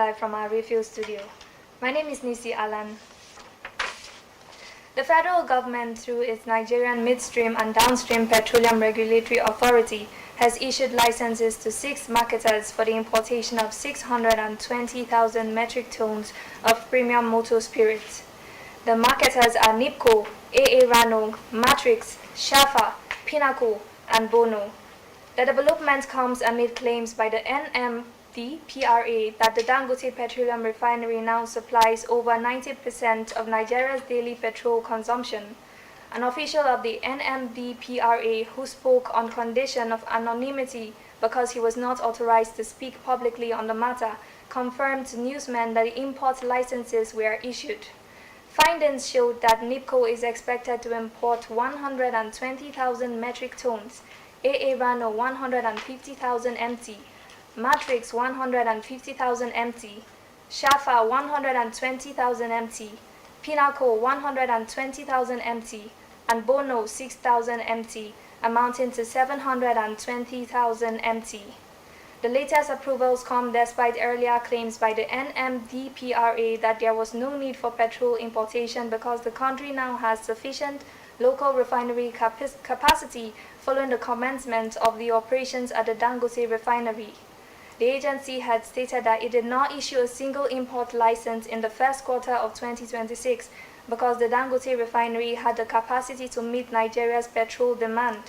live from our refuel studio. My name is Nisi Alan. The federal government, through its Nigerian Midstream and Downstream Petroleum Regulatory Authority, has issued licenses to 6 marketers for the importation of 620,000 metric tons of premium motor spirits. The marketers are NIPCO, AA Ranong, Matrix, Shafa, Pinnacle, and Bono. The development comes amid claims by the NMDPRA that the Dangote Petroleum Refinery now supplies over 90% of Nigeria's daily petrol consumption. An official of the NMDPRA who spoke on condition of anonymity because he was not authorized to speak publicly on the matter confirmed to newsmen that the import licenses were issued. Findings showed that NIPCO is expected to import 120,000 metric tons, AA Rano 150,000 MT, Matrix 150,000 MT, Shafa 120,000 MT, Pinnacle 120,000 MT, and Bono 6,000 MT, amounting to 720,000 MT. The latest approvals come despite earlier claims by the NMDPRA that there was no need for petrol importation because the country now has sufficient local refinery capacity following the commencement of the operations at the Dangote refinery. The agency had stated that it did not issue a single import license in the first quarter of 2026 because the Dangote refinery had the capacity to meet Nigeria's petrol demand.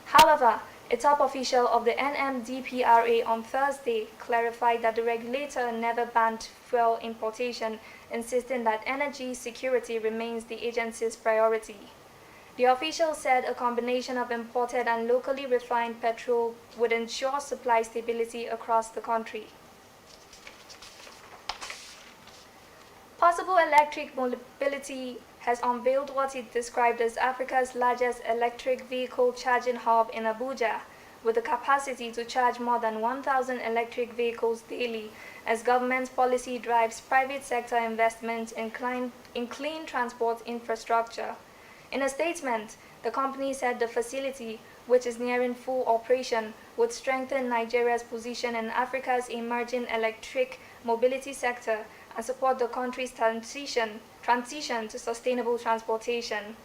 However, a top official of the NMDPRA on Thursday clarified that the regulator never banned fuel importation, insisting that energy security remains the agency's priority. The official said a combination of imported and locally refined petrol would ensure supply stability across the country. Possible Electric Mobility has unveiled what it described as Africa's largest electric vehicle charging hub in Abuja, with the capacity to charge more than 1,000 electric vehicles daily as government policy drives private sector investment in clean transport infrastructure. In a statement, the company said the facility, which is nearing full operation, would strengthen Nigeria's position in Africa's emerging electric mobility sector and support the country's transition to sustainable transportation.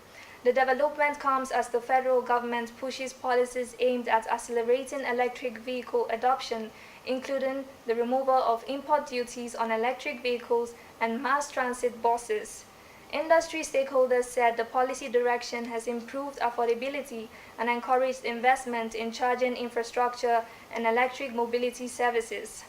The development comes as the federal government pushes policies aimed at accelerating electric vehicle adoption, including the removal of import duties on electric vehicles and mass transit buses. Industry stakeholders said the policy direction has improved affordability and encouraged investment in charging infrastructure and electric mobility services.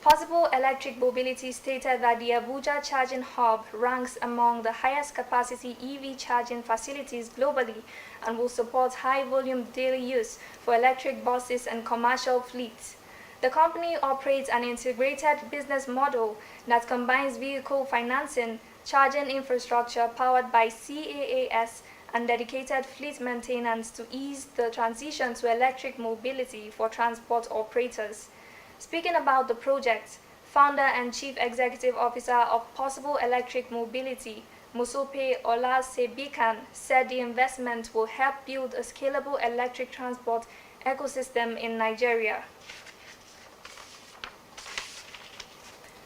Possible Electric Mobility stated that the Abuja Charging Hub ranks among the highest capacity EV charging facilities globally and will support high-volume daily use for electric buses and commercial fleets. The company operates an integrated business model that combines vehicle financing, charging infrastructure powered by CAAS, and dedicated fleet maintenance to ease the transition to electric mobility for transport operators. Speaking about the project, founder and chief executive officer of Possible Electric Mobility, Musope Olasebikan, said the investment will help build a scalable electric transport ecosystem in Nigeria.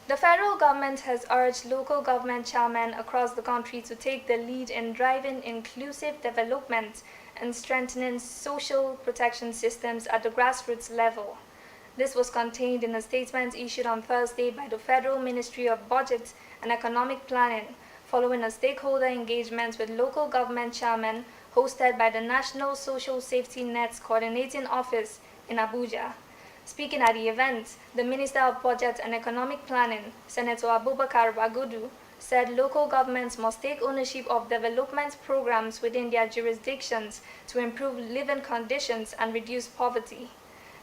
The federal government has urged local government chairmen across the country to take the lead in driving inclusive development and strengthening social protection systems at the grassroots level. This was contained in a statement issued on Thursday by the Federal Ministry of Budget and Economic Planning, following a stakeholder engagement with local government chairmen hosted by the National Social Safety Nets Coordinating Office in Abuja. Speaking at the event, the Minister of Budget and Economic Planning, Senator Abubakar Bagudu, said local governments must take ownership of development programs within their jurisdictions to improve living conditions and reduce poverty.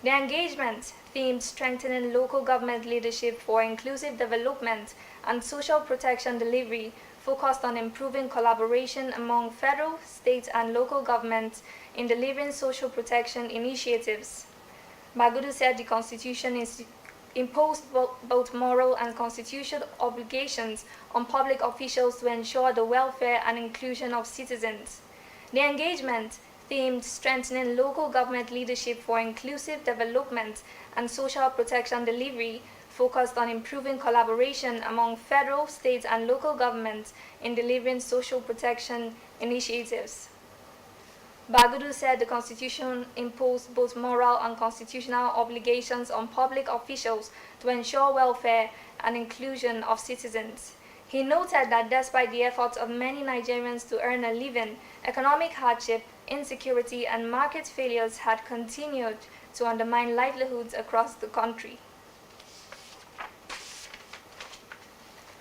The engagement, themed Strengthening Local Government Leadership for Inclusive Development and Social Protection Delivery, focused on improving collaboration among federal, state, and local governments in delivering social protection initiatives. Bagudu said the Constitution imposed both moral and constitutional obligations on public officials to ensure the welfare and inclusion of citizens. The engagement, themed Strengthening Local Government Leadership for Inclusive Development and Social Protection Delivery, focused on improving collaboration among federal, state, and local governments in delivering social protection initiatives. Bagudu said the Constitution imposed both moral and constitutional obligations on public officials to ensure welfare and inclusion of citizens. He noted that despite the efforts of many Nigerians to earn a living, economic hardship, insecurity, and market failures had continued to undermine livelihoods across the country.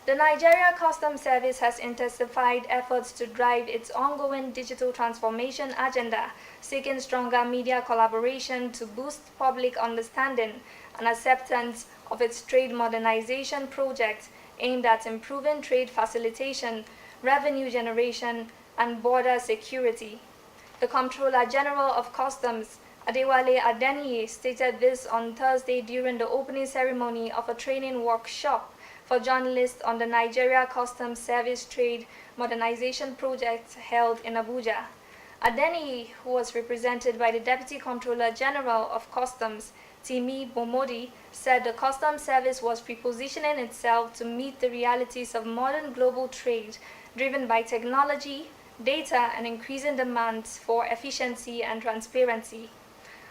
The Nigeria Customs Service has intensified efforts to drive its ongoing digital transformation agenda, seeking stronger media collaboration to boost public understanding and acceptance of its trade modernization project aimed at improving trade facilitation, revenue generation, and border security. The Comptroller General of Customs, Adewale Adeniyi, stated this on Thursday during the opening ceremony of a training workshop for journalists on the Nigeria Customs Service Trade Modernization Project held in Abuja. Adeniyi, who was represented by the Deputy Comptroller General of Customs, Timi Bomodi, said the Customs Service was repositioning itself to meet the realities of modern global trade, driven by technology, data, and increasing demands for efficiency and transparency.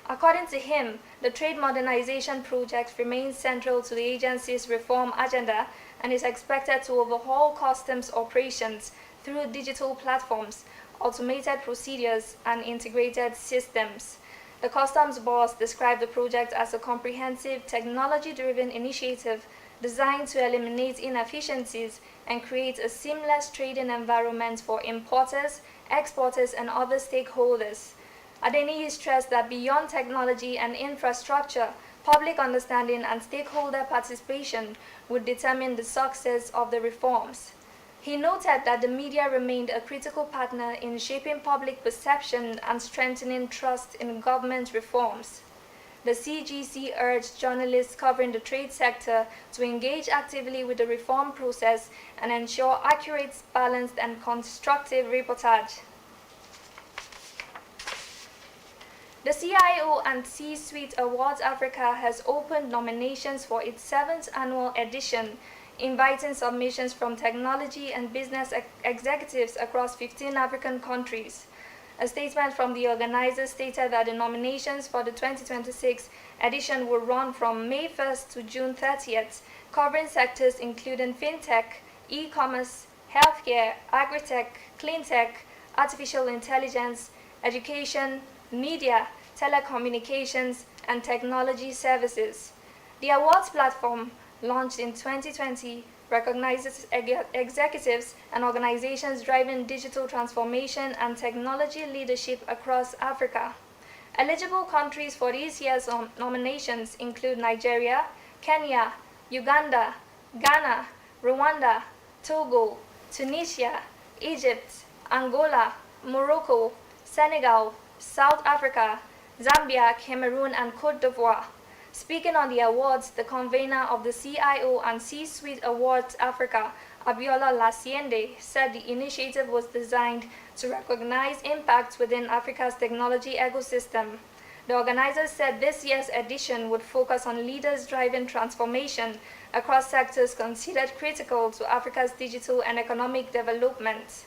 According to him, the Trade Modernization Project remains central to the agency's reform agenda and is expected to overhaul customs operations through digital platforms, automated procedures, and integrated systems. The customs boss described the project as a comprehensive, technology-driven initiative designed to eliminate inefficiencies and create a seamless trading environment for importers, exporters, and other stakeholders. Adeniyi stressed that beyond technology and infrastructure, public understanding and stakeholder participation would determine the success of the reforms. He noted that the media remained a critical partner in shaping public perception and strengthening trust in government reforms. The CGC urged journalists covering the trade sector to engage actively with the reform process and ensure accurate, balanced, and constructive reportage. The CIO and C-Suite Awards Africa has opened nominations for its 7th annual edition, inviting submissions from technology and business executives across 15 African countries. A statement from the organizers stated that the nominations for the 2026 edition will run from May 1st to June 30th, covering sectors including fintech, e-commerce, healthcare, agri-tech, clean tech, artificial intelligence, education, media, telecommunications, and technology services. The awards platform, launched in 2020, recognizes executives and organizations driving digital transformation and technology leadership across Africa. Eligible countries for this year's nominations include Nigeria, Kenya, Uganda, Ghana, Rwanda, Togo, Tunisia, Egypt, Angola, Morocco, Senegal, South Africa, Zambia, Cameroon, and Côte d'Ivoire. Speaking on the awards, the convener of the CIO and C-Suite Awards Africa, Abiola Lasiende, said the initiative was designed to recognize impacts within Africa's technology ecosystem. The organizers said this year's edition would focus on leaders driving transformation across sectors considered critical to Africa's digital and economic development.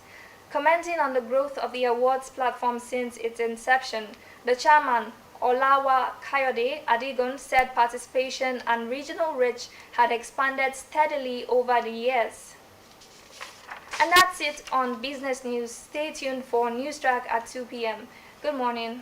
Commenting on the growth of the awards platform since its inception, the chairman, Olawa Kayode Adigun, said participation and regional reach had expanded steadily over the years. And that's it on business news. Stay tuned for News Track at 2 p.m. Good morning.